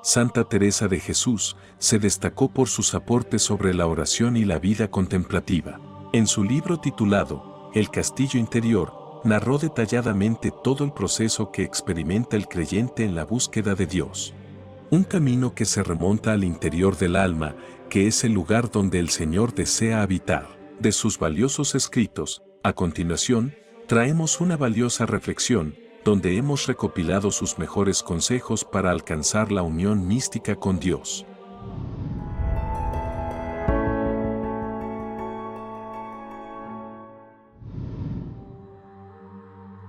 Santa Teresa de Jesús se destacó por sus aportes sobre la oración y la vida contemplativa. En su libro titulado El castillo interior, narró detalladamente todo el proceso que experimenta el creyente en la búsqueda de Dios. Un camino que se remonta al interior del alma, que es el lugar donde el Señor desea habitar. De sus valiosos escritos, a continuación, traemos una valiosa reflexión, donde hemos recopilado sus mejores consejos para alcanzar la unión mística con Dios.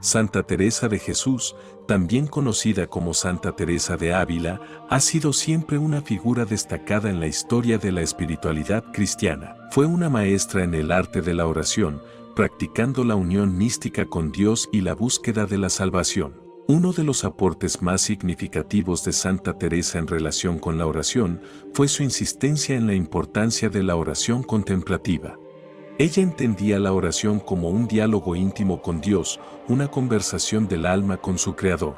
Santa Teresa de Jesús, también conocida como Santa Teresa de Ávila, ha sido siempre una figura destacada en la historia de la espiritualidad cristiana. Fue una maestra en el arte de la oración, practicando la unión mística con Dios y la búsqueda de la salvación. Uno de los aportes más significativos de Santa Teresa en relación con la oración fue su insistencia en la importancia de la oración contemplativa. Ella entendía la oración como un diálogo íntimo con Dios, una conversación del alma con su Creador.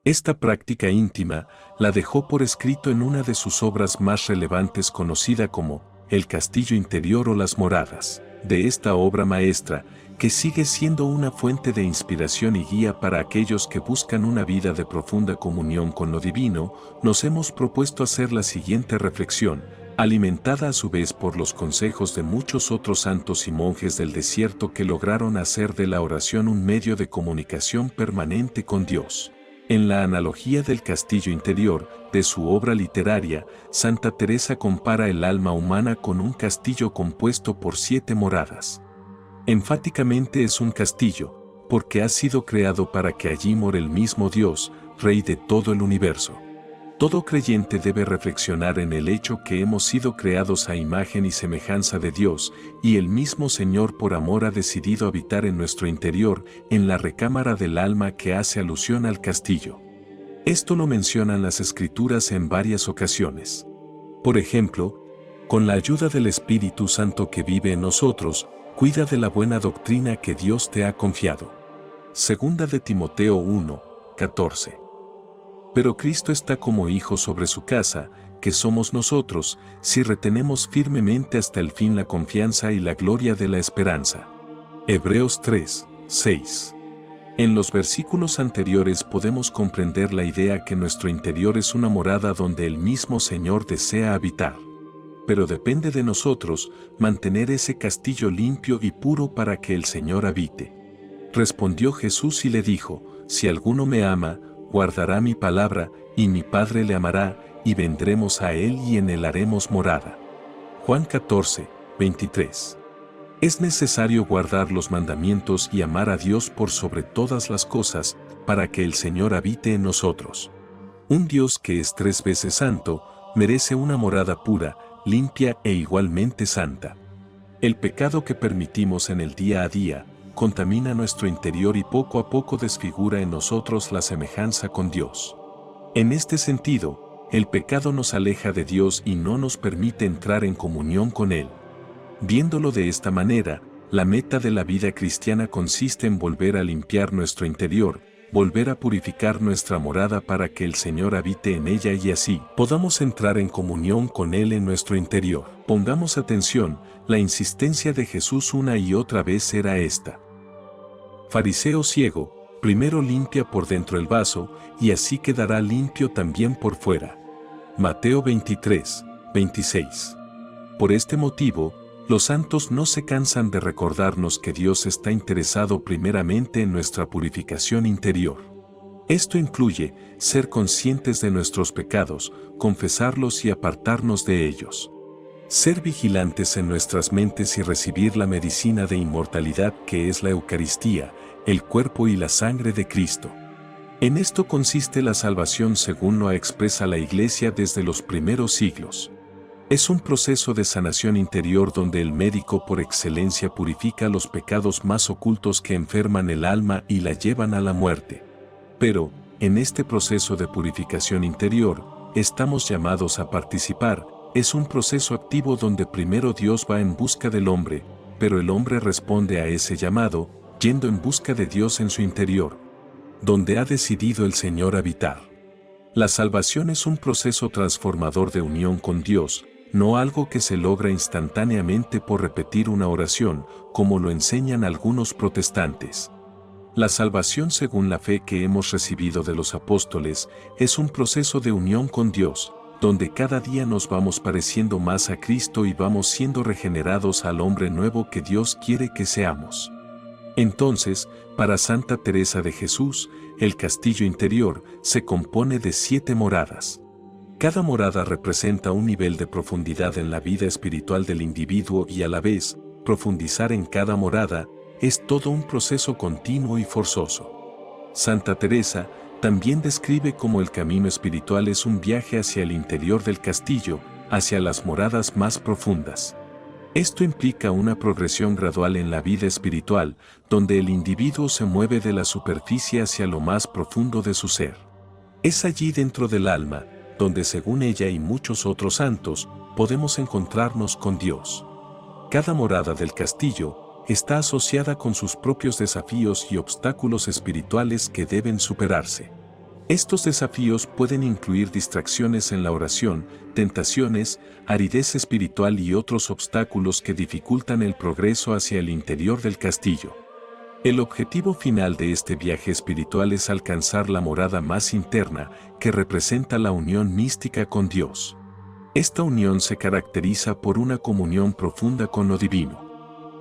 Esta práctica íntima la dejó por escrito en una de sus obras más relevantes conocida como El castillo interior o las moradas. De esta obra maestra, que sigue siendo una fuente de inspiración y guía para aquellos que buscan una vida de profunda comunión con lo divino, nos hemos propuesto hacer la siguiente reflexión, alimentada a su vez por los consejos de muchos otros santos y monjes del desierto que lograron hacer de la oración un medio de comunicación permanente con Dios. En la analogía del castillo interior, de su obra literaria, Santa Teresa compara el alma humana con un castillo compuesto por 7 moradas. Enfáticamente es un castillo, porque ha sido creado para que allí more el mismo Dios, Rey de todo el universo. Todo creyente debe reflexionar en el hecho que hemos sido creados a imagen y semejanza de Dios, y el mismo Señor por amor ha decidido habitar en nuestro interior, en la recámara del alma que hace alusión al castillo. Esto lo mencionan las Escrituras en varias ocasiones. Por ejemplo, con la ayuda del Espíritu Santo que vive en nosotros, cuida de la buena doctrina que Dios te ha confiado. Segunda de Timoteo 1, 14. Pero Cristo está como hijo sobre su casa, que somos nosotros, si retenemos firmemente hasta el fin la confianza y la gloria de la esperanza. Hebreos 3, 6. En los versículos anteriores podemos comprender la idea que nuestro interior es una morada donde el mismo Señor desea habitar. Pero depende de nosotros mantener ese castillo limpio y puro para que el Señor habite. Respondió Jesús y le dijo, si alguno me ama, guardará mi palabra, y mi Padre le amará, y vendremos a él y en él haremos morada. Juan 14, 23. Es necesario guardar los mandamientos y amar a Dios por sobre todas las cosas, para que el Señor habite en nosotros. Un Dios que es 3 veces santo, merece una morada pura, limpia e igualmente santa. El pecado que permitimos en el día a día, contamina nuestro interior y poco a poco desfigura en nosotros la semejanza con Dios. En este sentido, el pecado nos aleja de Dios y no nos permite entrar en comunión con Él. Viéndolo de esta manera, la meta de la vida cristiana consiste en volver a limpiar nuestro interior, volver a purificar nuestra morada para que el Señor habite en ella y así podamos entrar en comunión con Él en nuestro interior. Pongamos atención, la insistencia de Jesús una y otra vez era esta. Fariseo ciego, primero limpia por dentro el vaso, y así quedará limpio también por fuera. Mateo 23, 26. Por este motivo, los santos no se cansan de recordarnos que Dios está interesado primeramente en nuestra purificación interior. Esto incluye ser conscientes de nuestros pecados, confesarlos y apartarnos de ellos. Ser vigilantes en nuestras mentes y recibir la medicina de inmortalidad que es la Eucaristía, el cuerpo y la sangre de Cristo. En esto consiste la salvación según lo expresa la Iglesia desde los primeros siglos. Es un proceso de sanación interior donde el médico por excelencia purifica los pecados más ocultos que enferman el alma y la llevan a la muerte. Pero, en este proceso de purificación interior, estamos llamados a participar. Es un proceso activo donde primero Dios va en busca del hombre, pero el hombre responde a ese llamado, yendo en busca de Dios en su interior, donde ha decidido el Señor habitar. La salvación es un proceso transformador de unión con Dios, no algo que se logra instantáneamente por repetir una oración, como lo enseñan algunos protestantes. La salvación según la fe que hemos recibido de los apóstoles es un proceso de unión con Dios, donde cada día nos vamos pareciendo más a Cristo y vamos siendo regenerados al hombre nuevo que Dios quiere que seamos. Entonces, para Santa Teresa de Jesús, el castillo interior se compone de 7 moradas. Cada morada representa un nivel de profundidad en la vida espiritual del individuo y a la vez, profundizar en cada morada es todo un proceso continuo y forzoso. Santa Teresa también describe cómo el camino espiritual es un viaje hacia el interior del castillo, hacia las moradas más profundas. Esto implica una progresión gradual en la vida espiritual, donde el individuo se mueve de la superficie hacia lo más profundo de su ser. Es allí dentro del alma, donde según ella y muchos otros santos, podemos encontrarnos con Dios. Cada morada del castillo está asociada con sus propios desafíos y obstáculos espirituales que deben superarse. Estos desafíos pueden incluir distracciones en la oración, tentaciones, aridez espiritual y otros obstáculos que dificultan el progreso hacia el interior del castillo. El objetivo final de este viaje espiritual es alcanzar la morada más interna, que representa la unión mística con Dios. Esta unión se caracteriza por una comunión profunda con lo divino.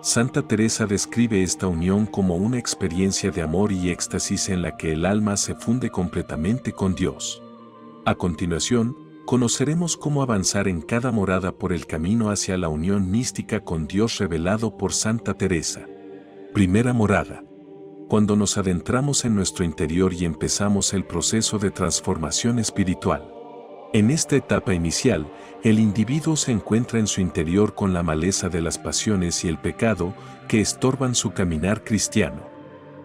Santa Teresa describe esta unión como una experiencia de amor y éxtasis en la que el alma se funde completamente con Dios. A continuación, conoceremos cómo avanzar en cada morada por el camino hacia la unión mística con Dios revelado por Santa Teresa. Primera morada. Cuando nos adentramos en nuestro interior y empezamos el proceso de transformación espiritual. En esta etapa inicial, el individuo se encuentra en su interior con la maleza de las pasiones y el pecado que estorban su caminar cristiano.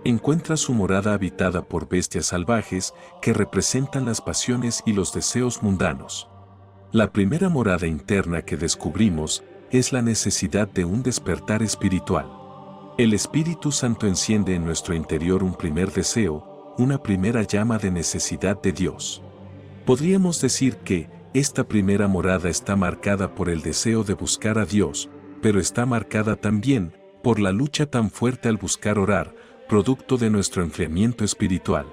Encuentra su morada habitada por bestias salvajes que representan las pasiones y los deseos mundanos. La primera morada interna que descubrimos es la necesidad de un despertar espiritual. El Espíritu Santo enciende en nuestro interior un primer deseo, una primera llama de necesidad de Dios. Podríamos decir que esta primera morada está marcada por el deseo de buscar a Dios, pero está marcada también por la lucha tan fuerte al buscar orar, producto de nuestro enfriamiento espiritual.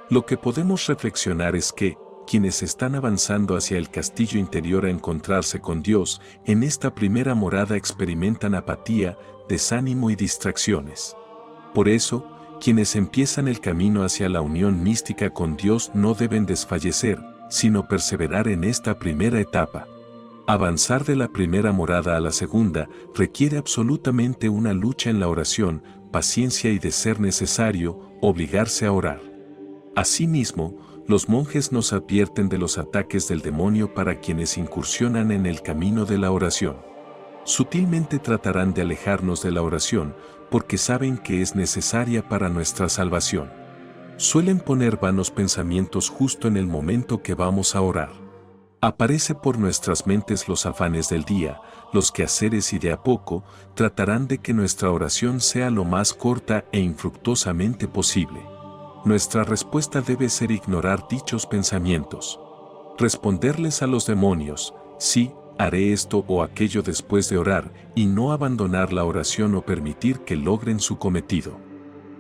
Lo que podemos reflexionar es que, quienes están avanzando hacia el castillo interior a encontrarse con Dios, en esta primera morada experimentan apatía, desánimo y distracciones. Por eso, quienes empiezan el camino hacia la unión mística con Dios no deben desfallecer, sino perseverar en esta primera etapa. Avanzar de la primera morada a la segunda requiere absolutamente una lucha en la oración, paciencia y, de ser necesario, obligarse a orar. Asimismo, los monjes nos advierten de los ataques del demonio para quienes incursionan en el camino de la oración. Sutilmente tratarán de alejarnos de la oración, porque saben que es necesaria para nuestra salvación. Suelen poner vanos pensamientos justo en el momento que vamos a orar. Aparece por nuestras mentes los afanes del día, los quehaceres y de a poco tratarán de que nuestra oración sea lo más corta e infructuosamente posible. Nuestra respuesta debe ser ignorar dichos pensamientos. Responderles a los demonios, sí, haré esto o aquello después de orar, y no abandonar la oración o permitir que logren su cometido.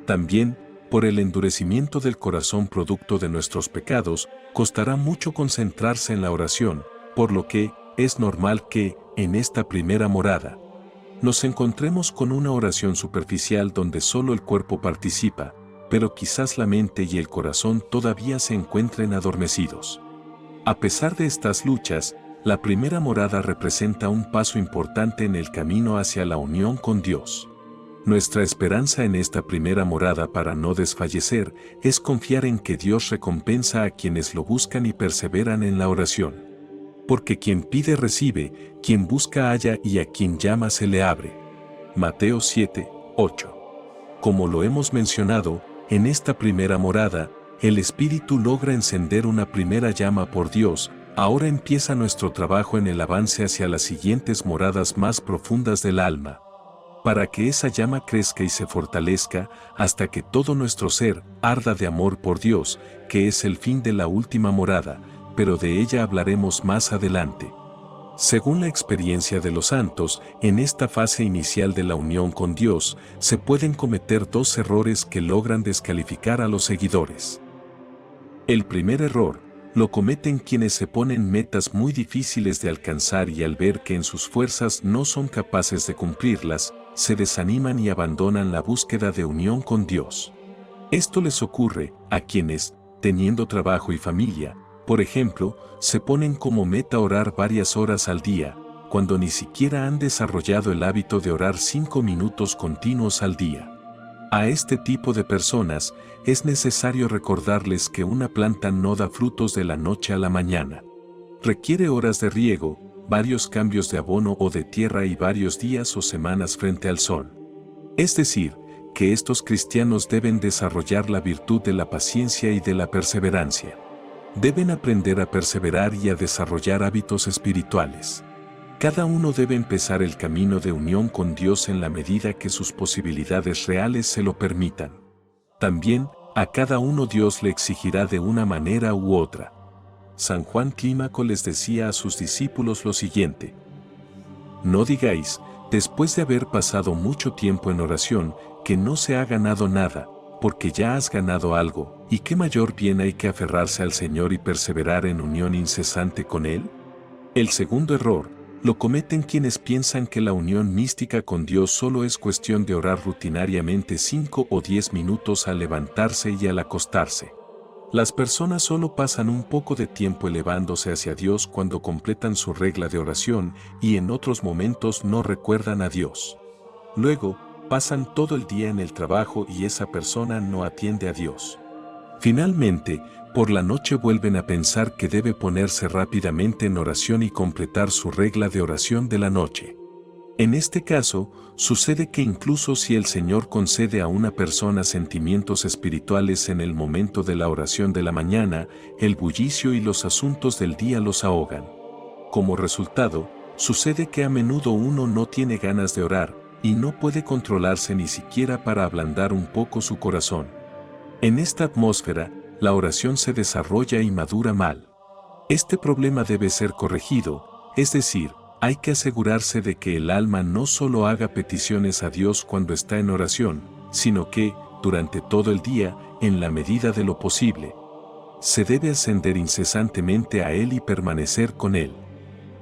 También, por el endurecimiento del corazón producto de nuestros pecados, costará mucho concentrarse en la oración, por lo que es normal que, en esta primera morada, nos encontremos con una oración superficial donde solo el cuerpo participa, pero quizás la mente y el corazón todavía se encuentren adormecidos. A pesar de estas luchas, la primera morada representa un paso importante en el camino hacia la unión con Dios. Nuestra esperanza en esta primera morada para no desfallecer es confiar en que Dios recompensa a quienes lo buscan y perseveran en la oración. Porque quien pide recibe, quien busca halla y a quien llama se le abre. Mateo 7, 8. Como lo hemos mencionado, en esta primera morada, el Espíritu logra encender una primera llama por Dios. Ahora empieza nuestro trabajo en el avance hacia las siguientes moradas más profundas del alma. para que esa llama crezca y se fortalezca hasta que todo nuestro ser arda de amor por Dios, que es el fin de la última morada, pero de ella hablaremos más adelante. Según la experiencia de los santos, en esta fase inicial de la unión con Dios, se pueden cometer dos errores que logran descalificar a los seguidores. El primer error lo cometen quienes se ponen metas muy difíciles de alcanzar y al ver que en sus fuerzas no son capaces de cumplirlas, se desaniman y abandonan la búsqueda de unión con Dios. Esto les ocurre a quienes, teniendo trabajo y familia, por ejemplo, se ponen como meta orar varias horas al día, cuando ni siquiera han desarrollado el hábito de orar 5 minutos continuos al día. A este tipo de personas es necesario recordarles que una planta no da frutos de la noche a la mañana. Requiere horas de riego, varios cambios de abono o de tierra y varios días o semanas frente al sol. Es decir, que estos cristianos deben desarrollar la virtud de la paciencia y de la perseverancia. Deben aprender a perseverar y a desarrollar hábitos espirituales. Cada uno debe empezar el camino de unión con Dios en la medida que sus posibilidades reales se lo permitan. También, a cada uno Dios le exigirá de una manera u otra. San Juan Clímaco les decía a sus discípulos lo siguiente: no digáis, después de haber pasado mucho tiempo en oración, que no se ha ganado nada, porque ya has ganado algo, y qué mayor bien hay que aferrarse al Señor y perseverar en unión incesante con Él. El segundo error lo cometen quienes piensan que la unión mística con Dios solo es cuestión de orar rutinariamente 5 o 10 minutos al levantarse y al acostarse. Las personas solo pasan un poco de tiempo elevándose hacia Dios cuando completan su regla de oración y en otros momentos no recuerdan a Dios. Luego, pasan todo el día en el trabajo y esa persona no atiende a Dios. Finalmente, por la noche vuelven a pensar que debe ponerse rápidamente en oración y completar su regla de oración de la noche. En este caso, sucede que incluso si el Señor concede a una persona sentimientos espirituales en el momento de la oración de la mañana, el bullicio y los asuntos del día los ahogan. Como resultado, sucede que a menudo uno no tiene ganas de orar y no puede controlarse ni siquiera para ablandar un poco su corazón. En esta atmósfera, la oración se desarrolla y madura mal. Este problema debe ser corregido, es decir, hay que asegurarse de que el alma no solo haga peticiones a Dios cuando está en oración, sino que, durante todo el día, en la medida de lo posible, se debe ascender incesantemente a Él y permanecer con Él.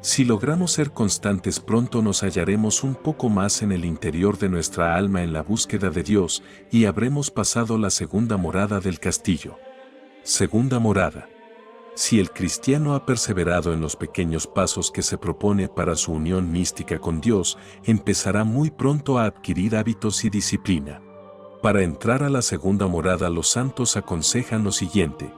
Si logramos ser constantes, pronto nos hallaremos un poco más en el interior de nuestra alma en la búsqueda de Dios y habremos pasado la segunda morada del castillo. Segunda morada. Si el cristiano ha perseverado en los pequeños pasos que se propone para su unión mística con Dios, empezará muy pronto a adquirir hábitos y disciplina. Para entrar a la segunda morada, los santos aconsejan lo siguiente.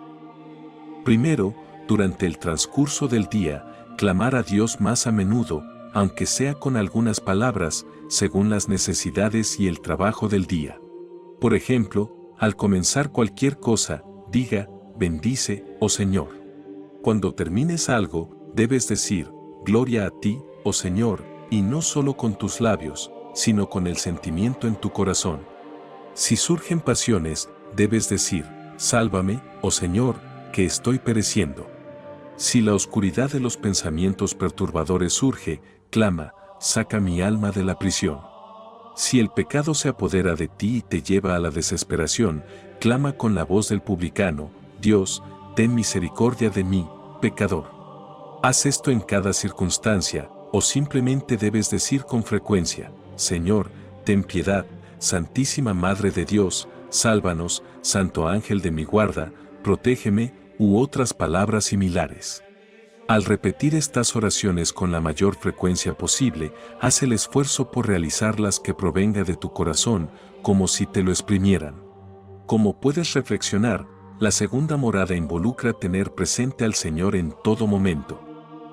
Primero, durante el transcurso del día, clamar a Dios más a menudo, aunque sea con algunas palabras, según las necesidades y el trabajo del día. Por ejemplo, al comenzar cualquier cosa, diga, bendice, oh Señor. Cuando termines algo, debes decir, gloria a ti, oh Señor, y no solo con tus labios, sino con el sentimiento en tu corazón. Si surgen pasiones, debes decir, sálvame, oh Señor, que estoy pereciendo. Si la oscuridad de los pensamientos perturbadores surge, clama, saca mi alma de la prisión. Si el pecado se apodera de ti y te lleva a la desesperación, clama con la voz del publicano, Dios, ten misericordia de mí, pecador. Haz esto en cada circunstancia, o simplemente debes decir con frecuencia, Señor, ten piedad, Santísima Madre de Dios, sálvanos, Santo Ángel de mi guarda, protégeme, u otras palabras similares. Al repetir estas oraciones con la mayor frecuencia posible, haz el esfuerzo por realizarlas que provenga de tu corazón, como si te lo exprimieran. Como puedes reflexionar, la segunda morada involucra tener presente al Señor en todo momento.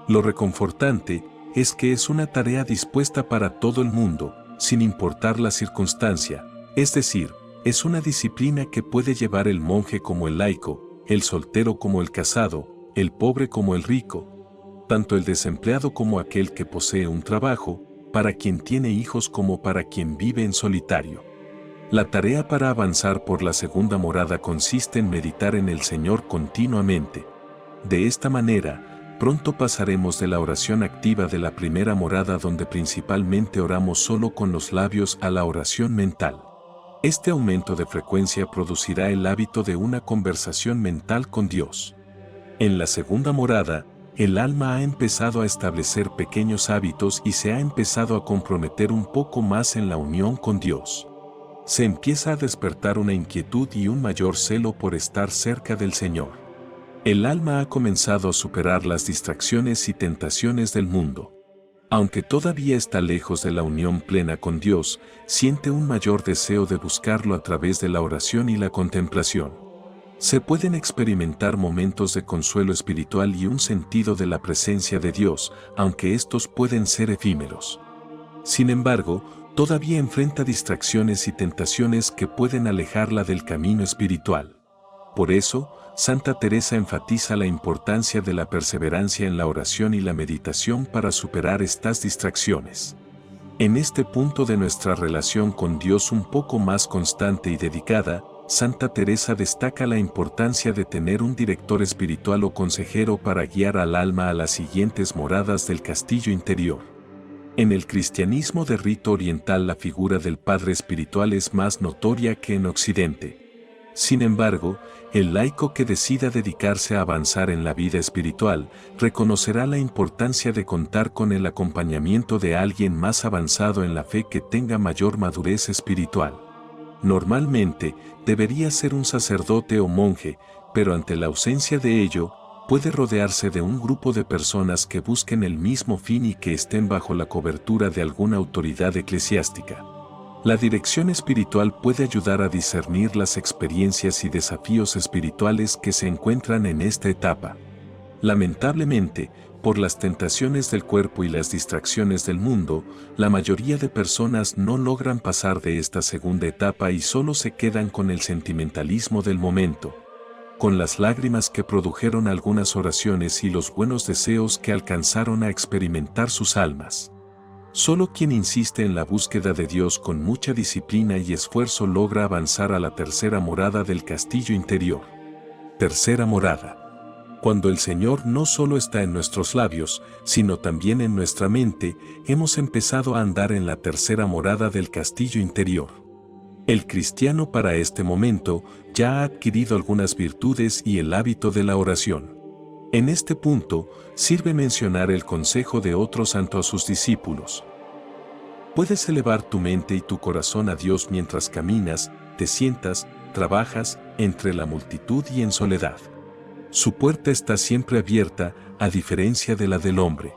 Lo reconfortante es que es una tarea dispuesta para todo el mundo, sin importar la circunstancia, es decir, es una disciplina que puede llevar el monje como el laico, el soltero como el casado, el pobre como el rico, tanto el desempleado como aquel que posee un trabajo, para quien tiene hijos como para quien vive en solitario. La tarea para avanzar por la segunda morada consiste en meditar en el Señor continuamente. De esta manera, pronto pasaremos de la oración activa de la primera morada, donde principalmente oramos solo con los labios, a la oración mental. Este aumento de frecuencia producirá el hábito de una conversación mental con Dios. En la segunda morada, el alma ha empezado a establecer pequeños hábitos y se ha empezado a comprometer un poco más en la unión con Dios. Se empieza a despertar una inquietud y un mayor celo por estar cerca del Señor. El alma ha comenzado a superar las distracciones y tentaciones del mundo. Aunque todavía está lejos de la unión plena con Dios, siente un mayor deseo de buscarlo a través de la oración y la contemplación. Se pueden experimentar momentos de consuelo espiritual y un sentido de la presencia de Dios, aunque estos pueden ser efímeros. Sin embargo, todavía enfrenta distracciones y tentaciones que pueden alejarla del camino espiritual. Por eso, Santa Teresa enfatiza la importancia de la perseverancia en la oración y la meditación para superar estas distracciones. En este punto de nuestra relación con Dios un poco más constante y dedicada, Santa Teresa destaca la importancia de tener un director espiritual o consejero para guiar al alma a las siguientes moradas del castillo interior. En el cristianismo de rito oriental, la figura del padre espiritual es más notoria que en Occidente. Sin embargo, el laico que decida dedicarse a avanzar en la vida espiritual reconocerá la importancia de contar con el acompañamiento de alguien más avanzado en la fe, que tenga mayor madurez espiritual. Normalmente, debería ser un sacerdote o monje, pero ante la ausencia de ello, puede rodearse de un grupo de personas que busquen el mismo fin y que estén bajo la cobertura de alguna autoridad eclesiástica. La dirección espiritual puede ayudar a discernir las experiencias y desafíos espirituales que se encuentran en esta etapa. Lamentablemente, por las tentaciones del cuerpo y las distracciones del mundo, la mayoría de personas no logran pasar de esta segunda etapa y solo se quedan con el sentimentalismo del momento, con las lágrimas que produjeron algunas oraciones y los buenos deseos que alcanzaron a experimentar sus almas. Solo quien insiste en la búsqueda de Dios con mucha disciplina y esfuerzo logra avanzar a la tercera morada del castillo interior. Tercera morada. Cuando el Señor no solo está en nuestros labios, sino también en nuestra mente, hemos empezado a andar en la tercera morada del castillo interior. El cristiano para este momento ya ha adquirido algunas virtudes y el hábito de la oración. En este punto, sirve mencionar el consejo de otro santo a sus discípulos. Puedes elevar tu mente y tu corazón a Dios mientras caminas, te sientas, trabajas, entre la multitud y en soledad. Su puerta está siempre abierta, a diferencia de la del hombre.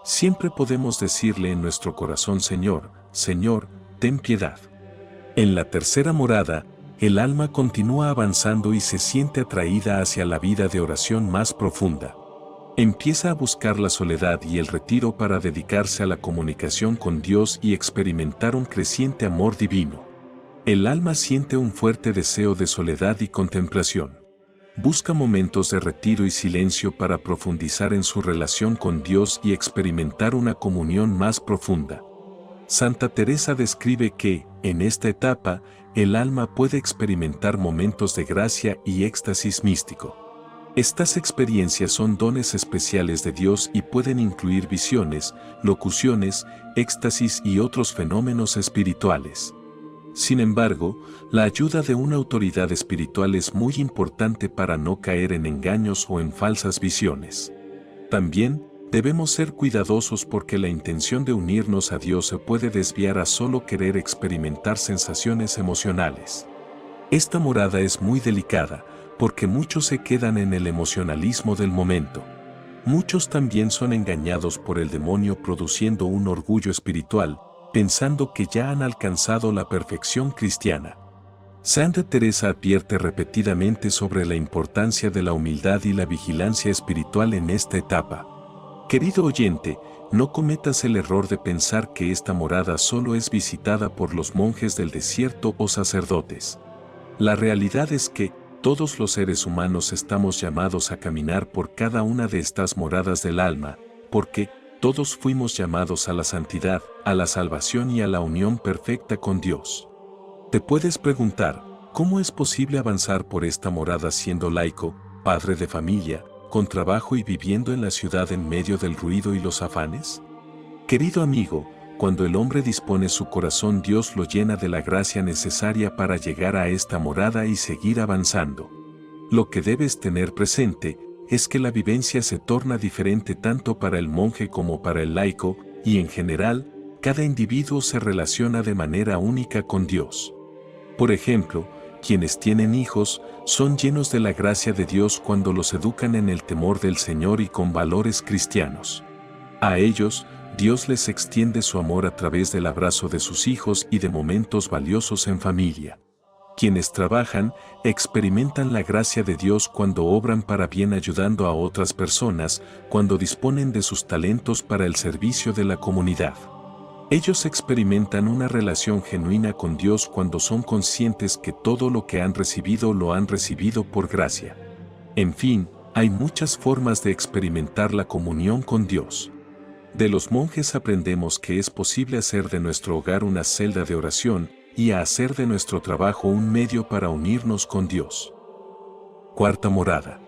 Siempre podemos decirle en nuestro corazón: Señor, Señor, ten piedad. En la tercera morada, el alma continúa avanzando y se siente atraída hacia la vida de oración más profunda. Empieza a buscar la soledad y el retiro para dedicarse a la comunicación con Dios y experimentar un creciente amor divino. El alma siente un fuerte deseo de soledad y contemplación. Busca momentos de retiro y silencio para profundizar en su relación con Dios y experimentar una comunión más profunda. Santa Teresa describe que, en esta etapa, el alma puede experimentar momentos de gracia y éxtasis místico. Estas experiencias son dones especiales de Dios y pueden incluir visiones, locuciones, éxtasis y otros fenómenos espirituales. Sin embargo, la ayuda de una autoridad espiritual es muy importante para no caer en engaños o en falsas visiones. También, debemos ser cuidadosos porque la intención de unirnos a Dios se puede desviar a solo querer experimentar sensaciones emocionales. Esta morada es muy delicada, porque muchos se quedan en el emocionalismo del momento. Muchos también son engañados por el demonio produciendo un orgullo espiritual, pensando que ya han alcanzado la perfección cristiana. Santa Teresa advierte repetidamente sobre la importancia de la humildad y la vigilancia espiritual en esta etapa. Querido oyente, no cometas el error de pensar que esta morada solo es visitada por los monjes del desierto o sacerdotes. La realidad es que todos los seres humanos estamos llamados a caminar por cada una de estas moradas del alma, porque, todos fuimos llamados a la santidad, a la salvación y a la unión perfecta con Dios. Te puedes preguntar, ¿cómo es posible avanzar por esta morada siendo laico, padre de familia, con trabajo y viviendo en la ciudad en medio del ruido y los afanes? Querido amigo, cuando el hombre dispone su corazón, Dios lo llena de la gracia necesaria para llegar a esta morada y seguir avanzando. Lo que debes tener presente es que la vivencia se torna diferente tanto para el monje como para el laico, y en general, cada individuo se relaciona de manera única con Dios. Por ejemplo, quienes tienen hijos son llenos de la gracia de Dios cuando los educan en el temor del Señor y con valores cristianos. A ellos, Dios les extiende su amor a través del abrazo de sus hijos y de momentos valiosos en familia. Quienes trabajan, experimentan la gracia de Dios cuando obran para bien ayudando a otras personas, cuando disponen de sus talentos para el servicio de la comunidad. Ellos experimentan una relación genuina con Dios cuando son conscientes que todo lo que han recibido lo han recibido por gracia. En fin, hay muchas formas de experimentar la comunión con Dios. De los monjes aprendemos que es posible hacer de nuestro hogar una celda de oración y a hacer de nuestro trabajo un medio para unirnos con Dios. Cuarta morada.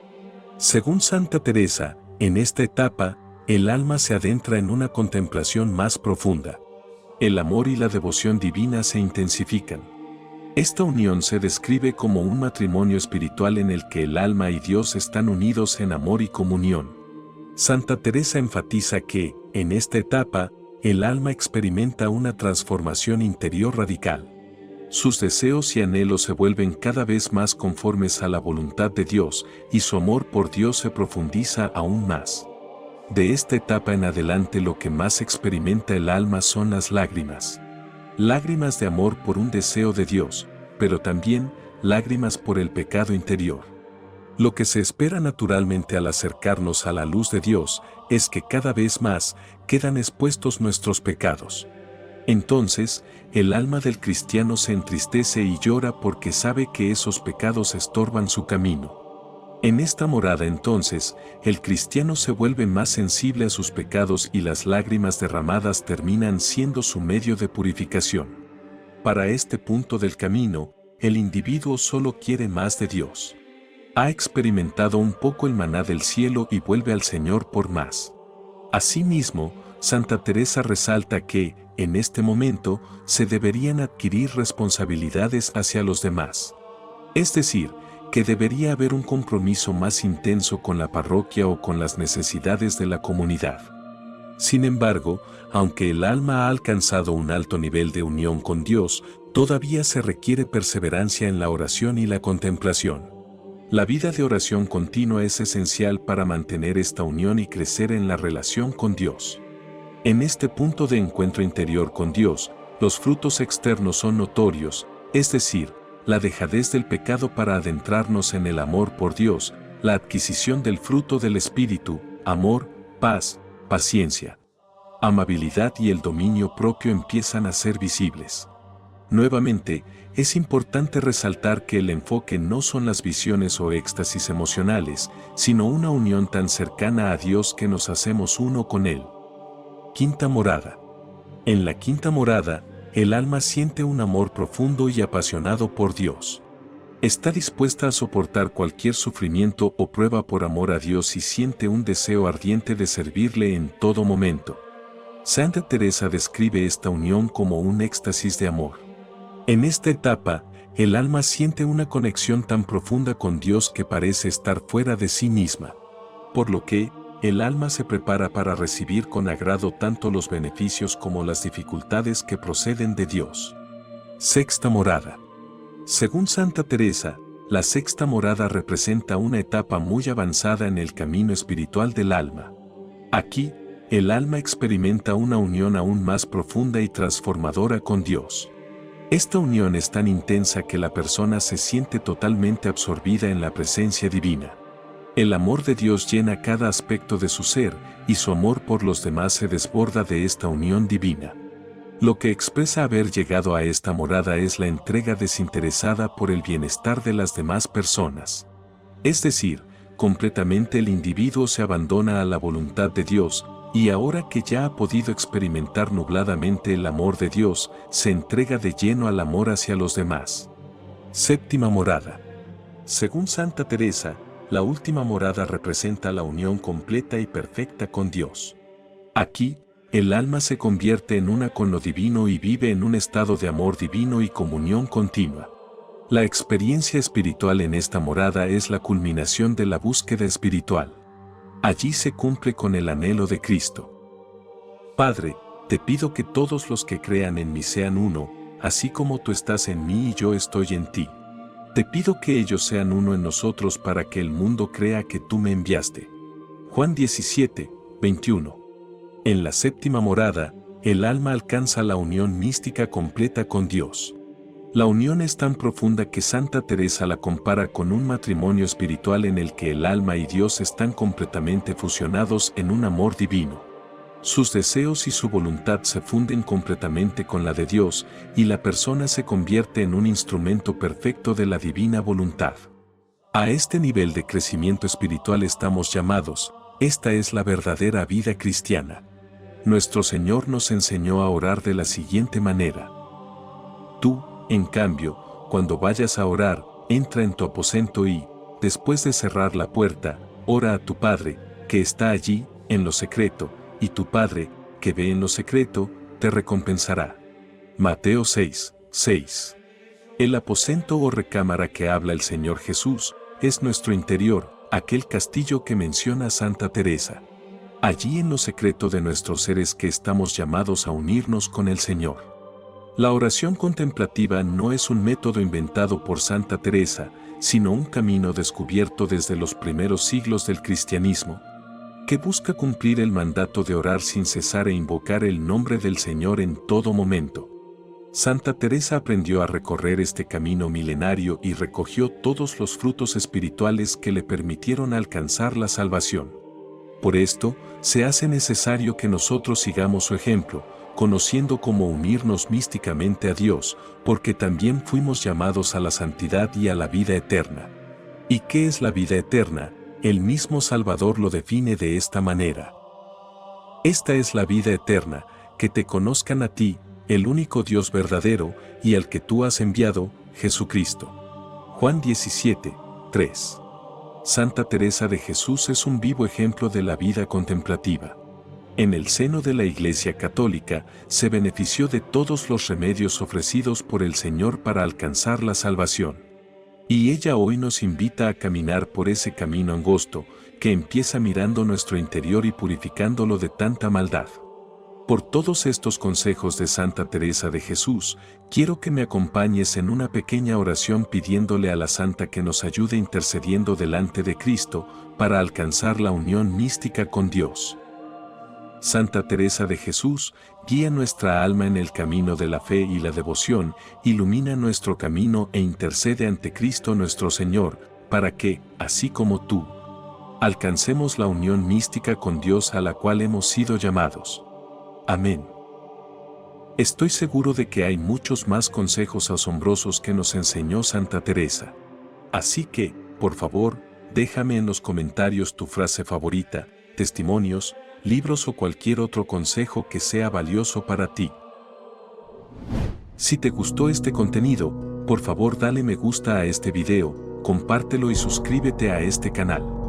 Según Santa Teresa, en esta etapa, el alma se adentra en una contemplación más profunda. El amor y la devoción divina se intensifican. Esta unión se describe como un matrimonio espiritual en el que el alma y Dios están unidos en amor y comunión. Santa Teresa enfatiza que, en esta etapa, el alma experimenta una transformación interior radical. Sus deseos y anhelos se vuelven cada vez más conformes a la voluntad de Dios y su amor por Dios se profundiza aún más. De esta etapa en adelante lo que más experimenta el alma son las lágrimas. Lágrimas de amor por un deseo de Dios, pero también lágrimas por el pecado interior. Lo que se espera naturalmente al acercarnos a la luz de Dios es que cada vez más quedan expuestos nuestros pecados. Entonces, el alma del cristiano se entristece y llora porque sabe que esos pecados estorban su camino. En esta morada entonces, el cristiano se vuelve más sensible a sus pecados y las lágrimas derramadas terminan siendo su medio de purificación. Para este punto del camino, el individuo solo quiere más de Dios. Ha experimentado un poco el maná del cielo y vuelve al Señor por más. Asimismo, Santa Teresa resalta que, en este momento, se deberían adquirir responsabilidades hacia los demás. Es decir, que debería haber un compromiso más intenso con la parroquia o con las necesidades de la comunidad. Sin embargo, aunque el alma ha alcanzado un alto nivel de unión con Dios, todavía se requiere perseverancia en la oración y la contemplación. La vida de oración continua es esencial para mantener esta unión y crecer en la relación con Dios. En este punto de encuentro interior con Dios, los frutos externos son notorios, es decir, la dejadez del pecado para adentrarnos en el amor por Dios, la adquisición del fruto del Espíritu, amor, paz, paciencia, amabilidad y el dominio propio empiezan a ser visibles. Nuevamente, es importante resaltar que el enfoque no son las visiones o éxtasis emocionales, sino una unión tan cercana a Dios que nos hacemos uno con Él. Quinta morada. En la quinta morada, el alma siente un amor profundo y apasionado por Dios. Está dispuesta a soportar cualquier sufrimiento o prueba por amor a Dios y siente un deseo ardiente de servirle en todo momento. Santa Teresa describe esta unión como un éxtasis de amor. En esta etapa, el alma siente una conexión tan profunda con Dios que parece estar fuera de sí misma. Por lo que, el alma se prepara para recibir con agrado tanto los beneficios como las dificultades que proceden de Dios. Sexta morada. Según Santa Teresa, la sexta morada representa una etapa muy avanzada en el camino espiritual del alma. Aquí, el alma experimenta una unión aún más profunda y transformadora con Dios. Esta unión es tan intensa que la persona se siente totalmente absorbida en la presencia divina. El amor de Dios llena cada aspecto de su ser, y su amor por los demás se desborda de esta unión divina. Lo que expresa haber llegado a esta morada es la entrega desinteresada por el bienestar de las demás personas. Es decir, completamente el individuo se abandona a la voluntad de Dios, y ahora que ya ha podido experimentar nubladamente el amor de Dios, se entrega de lleno al amor hacia los demás. Séptima morada. Según Santa Teresa, la última morada representa la unión completa y perfecta con Dios. Aquí, el alma se convierte en una con lo divino y vive en un estado de amor divino y comunión continua. La experiencia espiritual en esta morada es la culminación de la búsqueda espiritual. Allí se cumple con el anhelo de Cristo. Padre, te pido que todos los que crean en mí sean uno, así como tú estás en mí y yo estoy en ti. Te pido que ellos sean uno en nosotros para que el mundo crea que tú me enviaste. Juan 17, 21. En la séptima morada, el alma alcanza la unión mística completa con Dios. La unión es tan profunda que Santa Teresa la compara con un matrimonio espiritual en el que el alma y Dios están completamente fusionados en un amor divino. Sus deseos y su voluntad se funden completamente con la de Dios y la persona se convierte en un instrumento perfecto de la divina voluntad. A este nivel de crecimiento espiritual estamos llamados. Esta es la verdadera vida cristiana. Nuestro Señor nos enseñó a orar de la siguiente manera. Tú, en cambio, cuando vayas a orar, entra en tu aposento y, después de cerrar la puerta, ora a tu Padre, que está allí, en lo secreto, y tu Padre, que ve en lo secreto, te recompensará. Mateo 6, 6. El aposento o recámara que habla el Señor Jesús, es nuestro interior, aquel castillo que menciona Santa Teresa. Allí en lo secreto de nuestros seres que estamos llamados a unirnos con el Señor. La oración contemplativa no es un método inventado por Santa Teresa, sino un camino descubierto desde los primeros siglos del cristianismo, que busca cumplir el mandato de orar sin cesar e invocar el nombre del Señor en todo momento. Santa Teresa aprendió a recorrer este camino milenario y recogió todos los frutos espirituales que le permitieron alcanzar la salvación. Por esto, se hace necesario que nosotros sigamos su ejemplo, conociendo cómo unirnos místicamente a Dios, porque también fuimos llamados a la santidad y a la vida eterna. ¿Y qué es la vida eterna? El mismo Salvador lo define de esta manera. Esta es la vida eterna, que te conozcan a ti, el único Dios verdadero, y al que tú has enviado, Jesucristo. Juan 17, 3. Santa Teresa de Jesús es un vivo ejemplo de la vida contemplativa. En el seno de la Iglesia Católica, se benefició de todos los remedios ofrecidos por el Señor para alcanzar la salvación. Y ella hoy nos invita a caminar por ese camino angosto, que empieza mirando nuestro interior y purificándolo de tanta maldad. Por todos estos consejos de Santa Teresa de Jesús, quiero que me acompañes en una pequeña oración pidiéndole a la Santa que nos ayude intercediendo delante de Cristo para alcanzar la unión mística con Dios. Santa Teresa de Jesús, guía nuestra alma en el camino de la fe y la devoción, ilumina nuestro camino e intercede ante Cristo nuestro Señor, para que, así como tú, alcancemos la unión mística con Dios a la cual hemos sido llamados. Amén. Estoy seguro de que hay muchos más consejos asombrosos que nos enseñó Santa Teresa. Así que, por favor, déjame en los comentarios tu frase favorita, testimonios, libros o cualquier otro consejo que sea valioso para ti. Si te gustó este contenido, por favor dale me gusta a este video, compártelo y suscríbete a este canal.